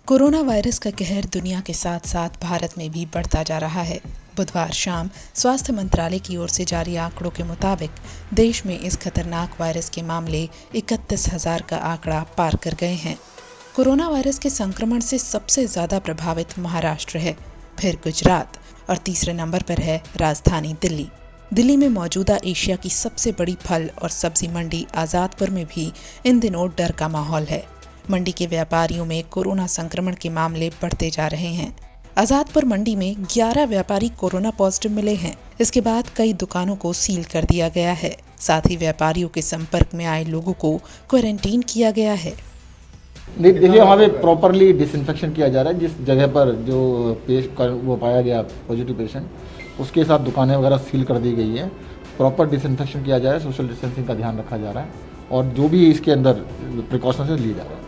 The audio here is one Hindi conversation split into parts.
कोरोना वायरस का कहर दुनिया के साथ साथ भारत में भी बढ़ता जा रहा है। बुधवार शाम स्वास्थ्य मंत्रालय की ओर से जारी आंकड़ों के मुताबिक देश में इस खतरनाक वायरस के मामले 31,000 का आंकड़ा पार कर गए हैं। कोरोना वायरस के संक्रमण से सबसे ज्यादा प्रभावित महाराष्ट्र है, फिर गुजरात और तीसरे नंबर पर है राजधानी दिल्ली। दिल्ली में मौजूदा एशिया की सबसे बड़ी फल और सब्जी मंडी आजादपुर में भी इन दिनों डर का माहौल है। मंडी के व्यापारियों में कोरोना संक्रमण के मामले बढ़ते जा रहे हैं। आजादपुर मंडी में 11 व्यापारी कोरोना पॉजिटिव मिले हैं। इसके बाद कई दुकानों को सील कर दिया गया है। साथ ही व्यापारियों के संपर्क में आए लोगों को क्वारंटीन किया गया है। देखिए, वहाँ पे प्रॉपरली डिसइंफेक्शन किया जा रहा है। जिस जगह पर जो वो पाया गया पॉजिटिव पेशेंट, उसके साथ दुकानें वगैरह सील कर दी गई है। प्रॉपर डिसइंफेक्शन किया जा रहा है, सोशल डिस्टेंसिंग का ध्यान रखा जा रहा है और जो भी इसके अंदर प्रिकॉशंस लिए जा रहे हैं।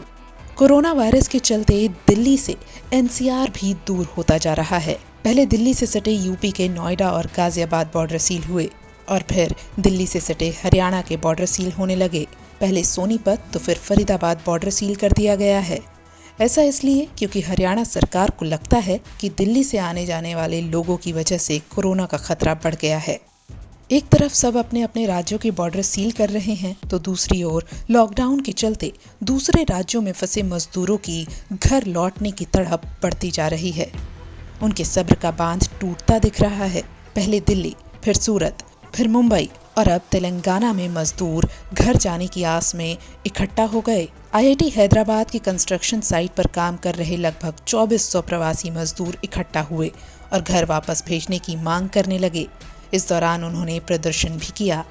कोरोना वायरस के चलते दिल्ली से एनसीआर भी दूर होता जा रहा है। पहले दिल्ली से सटे यूपी के नोएडा और गाजियाबाद बॉर्डर सील हुए और फिर दिल्ली से सटे हरियाणा के बॉर्डर सील होने लगे। पहले सोनीपत तो फिर फरीदाबाद बॉर्डर सील कर दिया गया है। ऐसा इसलिए क्योंकि हरियाणा सरकार को लगता है कि दिल्ली से आने जाने वाले लोगों की वजह से कोरोना का खतरा बढ़ गया है। एक तरफ सब अपने अपने राज्यों के बॉर्डर सील कर रहे हैं तो दूसरी ओर लॉकडाउन के चलते दूसरे राज्यों में फंसे मजदूरों की घर लौटने की तड़प बढ़ती जा रही है। उनके सब्र का बांध टूटता दिख रहा है। पहले दिल्ली, फिर सूरत, फिर मुंबई और अब तेलंगाना में मजदूर घर जाने की आस में इकट्ठा हो गए। आईआईटी हैदराबाद की कंस्ट्रक्शन साइट पर काम कर रहे लगभग 2400 प्रवासी मजदूर इकट्ठा हुए और घर वापस भेजने की मांग करने लगे। इस दौरान उन्होंने प्रदर्शन भी किया।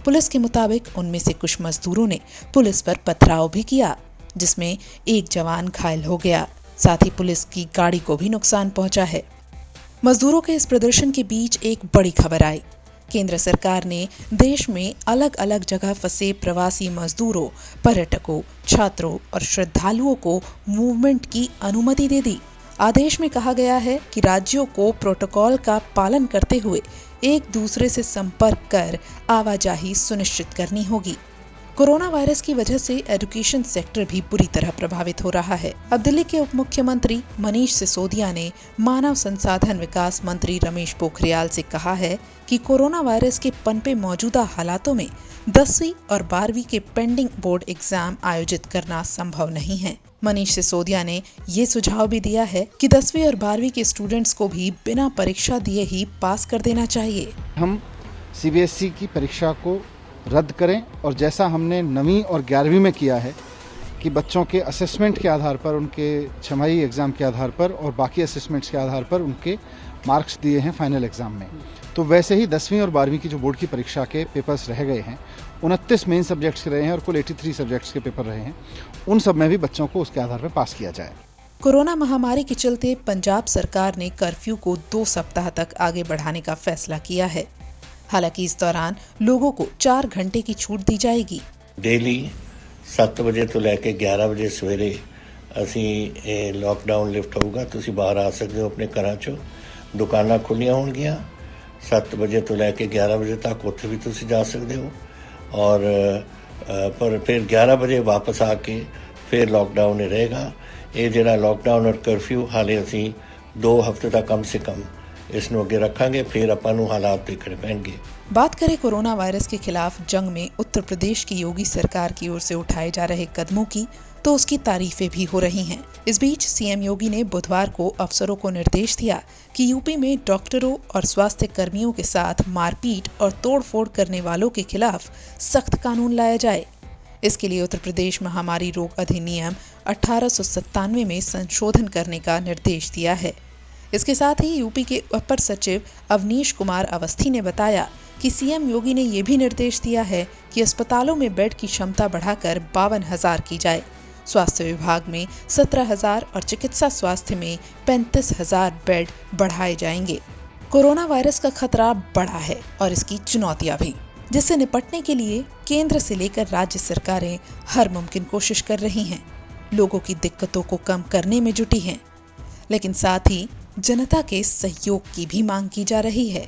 पुलिस के मुताबिक उनमें से कुछ मजदूरों ने पुलिस पर पथराव भी किया, जिसमें एक जवान घायल हो गया। साथ ही पुलिस की गाड़ी को भी नुकसान पहुंचा है। मजदूरों के इस प्रदर्शन के बीच एक बड़ी खबर आई। केंद्र सरकार ने देश में अलग अलग जगह फंसे प्रवासी मजदूरों, पर्यटकों, छात्रों और श्रद्धालुओं को मूवमेंट की अनुमति दे दी। आदेश में कहा गया है कि राज्यों को प्रोटोकॉल का पालन करते हुए एक दूसरे से संपर्क कर आवाजाही सुनिश्चित करनी होगी। कोरोना वायरस की वजह से एजुकेशन सेक्टर भी बुरी तरह प्रभावित हो रहा है। अब दिल्ली के उप मुख्यमंत्री मनीष सिसोदिया ने मानव संसाधन विकास मंत्री रमेश पोखरियाल से कहा है कि कोरोना वायरस के पनपे मौजूदा हालातों में 10वीं और 12वीं के पेंडिंग बोर्ड एग्जाम आयोजित करना संभव नहीं है। मनीष सिसोदिया ने ये सुझाव भी दिया है कि 10वीं और 12वीं के स्टूडेंट्स को भी बिना परीक्षा दिए ही पास कर देना चाहिए। हम सीबीएसई की परीक्षा को रद्द करें और जैसा हमने 9वीं और 11वीं में किया है कि बच्चों के असेसमेंट के आधार पर, उनके छमाही एग्ज़ाम के आधार पर और बाकी असेसमेंट्स के आधार पर उनके मार्क्स दिए हैं फाइनल एग्ज़ाम में, तो वैसे ही 10वीं और 12वीं की जो बोर्ड की परीक्षा के पेपर्स रह गए हैं, 29 मेन सब्जेक्ट्स के रहे हैं और कुल 83 सब्जेक्ट्स के पेपर रहे हैं, उन सब में भी बच्चों को उसके आधार पर पास किया जाए। कोरोना महामारी के चलते पंजाब सरकार ने कर्फ्यू को 2 सप्ताह तक आगे बढ़ाने का फैसला किया है। हालांकि इस दौरान लोगों को 4 घंटे की छूट दी जाएगी। डेली 7 ਵਜੇ ਤੋਂ ਲੈ ਕੇ 11 ਵਜੇ ਸਵੇਰੇ ਅਸੀਂ ਲੌਕਡਾਊਨ ਲਿਫਟ ਹੋਊਗਾ। ਤੁਸੀਂ ਬਾਹਰ ਆ ਸਕਦੇ ਹੋ ਆਪਣੇ ਘਰਾਂ 'ਚੋਂ। ਦੁਕਾਨਾਂ ਖੁੱਲੀਆਂ ਹੋਣਗੀਆਂ 7 ਵਜੇ ਤੋਂ ਲੈ ਕੇ 11 ਵਜੇ ਤੱਕ, ਉੱਥੇ ਵੀ ਤੁਸੀਂ ਜਾ ਸਕਦੇ ਹੋ ਔਰ ਪਰ ਫਿਰ 11 ਵਜੇ ਵਾਪਸ ਆ ਕੇ ਫਿਰ ਲੌਕਡਾਊਨ ਹੀ ਰਹੇਗਾ। ਇਹ ਜਿਹੜਾ ਲੌਕਡਾਊਨ ਔਰ ਕਰਫਿਊ ਹਾਲੇ ਅਸੀਂ 2 ਹਫ਼ਤੇ ਤੱਕ कम से कम इसनों अगे रखांगे, फिर अपन नूं हालात देखने पैणगे। बात करें कोरोना वायरस के खिलाफ जंग में उत्तर प्रदेश की योगी सरकार की ओर से उठाए जा रहे कदमों की तो उसकी तारीफें भी हो रही हैं। इस बीच सीएम योगी ने बुधवार को अफसरों को निर्देश दिया कि यूपी में डॉक्टरों और स्वास्थ्य कर्मियों के साथ मारपीट और तोड़फोड़ करने वालों के खिलाफ सख्त कानून लाया जाए। इसके लिए उत्तर प्रदेश महामारी रोग अधिनियम 1897 में संशोधन करने का निर्देश दिया है। इसके साथ ही यूपी के अपर सचिव अवनीश कुमार अवस्थी ने बताया कि सीएम योगी ने यह भी निर्देश दिया है कि अस्पतालों में बेड की क्षमता बढ़ाकर 52,000 की जाए। स्वास्थ्य विभाग में 17,000 और चिकित्सा स्वास्थ्य में 35,000 बेड बढ़ाए जाएंगे। कोरोना वायरस का खतरा बड़ा है और इसकी चुनौतियां भी, जिससे निपटने के लिए केंद्र से लेकर राज्य सरकारें हर मुमकिन कोशिश कर रही हैं। लोगों की दिक्कतों को कम करने में जुटी हैं, लेकिन साथ ही जनता के सहयोग की भी मांग की जा रही है।